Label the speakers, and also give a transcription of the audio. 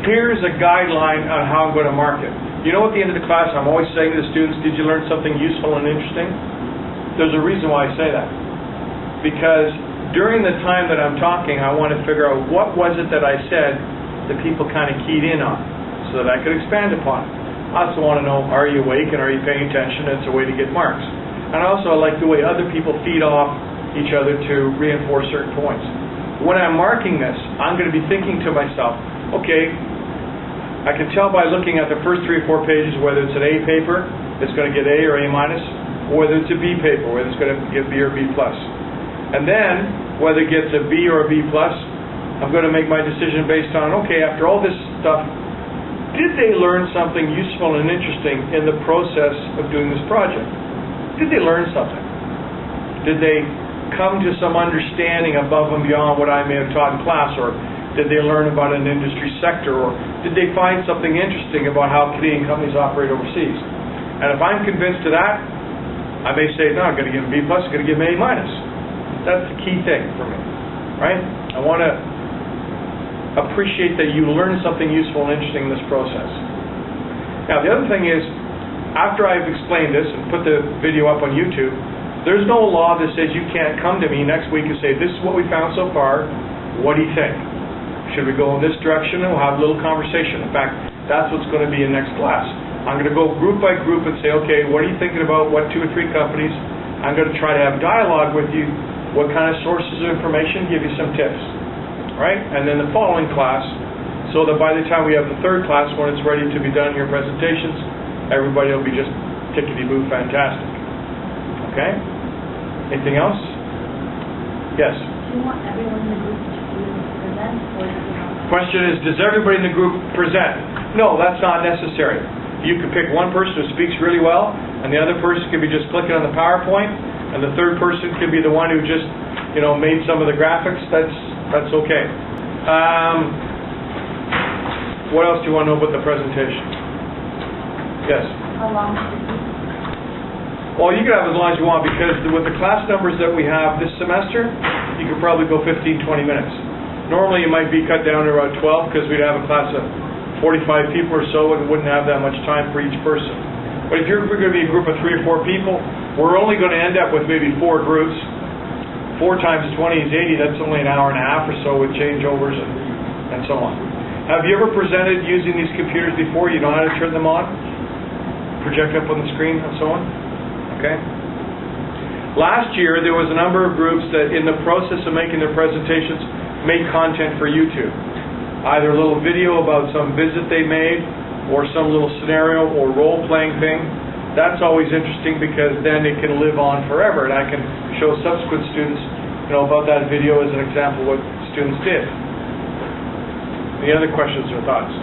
Speaker 1: here's a guideline on how I'm going to market. You know, at the end of the class, I'm always saying to the students, did you learn something useful and interesting? There's a reason why I say that. Because during the time that I'm talking, I want to figure out what was it that I said that people kind of keyed in on, so that I could expand upon it. I also want to know, are you awake and are you paying attention? It's a way to get marks. And also, I like the way other people feed off each other to reinforce certain points. When I'm marking this, I'm going to be thinking to myself, okay, I can tell by looking at the first 3 or 4 pages whether it's an A paper, it's going to get A or A minus, or whether it's a B paper, whether it's going to get B or B plus. And then, whether it gets a B or a B plus, I'm going to make my decision based on, okay, after all this stuff, did they learn something useful and interesting in the process of doing this project? Did they learn something? Did they come to some understanding above and beyond what I may have taught in class, or did they learn about an industry sector, or did they find something interesting about how Canadian companies operate overseas? And if I'm convinced of that, I may say, no, I'm going to give them B plus, I'm going to give them A minus. That's the key thing for me, right? I want to appreciate that you learn something useful and interesting in this process. Now, the other thing is, after I've explained this and put the video up on YouTube, there's no law that says you can't come to me next week and say, this is what we found so far, what do you think? Should we go in this direction? And we'll have a little conversation. In fact, that's what's going to be in next class. I'm going to go group by group and say, okay, what are you thinking about? What 2 or 3 companies? I'm going to try to have dialogue with you. What kind of sources of information? Give you some tips. Right? And then the following class, so that by the time we have the 3rd class, when it's ready to be done in your presentations, everybody will be just tickety-boo fantastic. Okay? Anything else? Yes?
Speaker 2: Do you want everyone in the group to present, or do you want...
Speaker 1: Question is, does everybody in the group present? No, that's not necessary. You could pick one person who speaks really well, and the other person could be just clicking on the PowerPoint, and the 3rd person could be the one who just, you know, made some of the graphics. That's okay. What else do you want to know about the presentation? Yes?
Speaker 2: How long should it be?
Speaker 1: Well, you can have as long as you want, because with the class numbers that we have this semester, you could probably go 15-20 minutes. Normally it might be cut down to around 12, because we'd have a class of 45 people or so, and wouldn't have that much time for each person. But if you're going to be a group of 3 or 4 people, we're only going to end up with maybe 4 groups. 4 times 20 is 80, that's only an hour and a half or so with changeovers and so on. Have you ever presented using these computers before? You know how to turn them on? Project up on the screen and so on? Okay. Last year, there was a number of groups that in the process of making their presentations made content for YouTube. Either a little video about some visit they made, or some little scenario or role-playing thing. That's always interesting, because then it can live on forever, and I can show subsequent students, you know, about that video as an example of what students did. Any other questions or thoughts?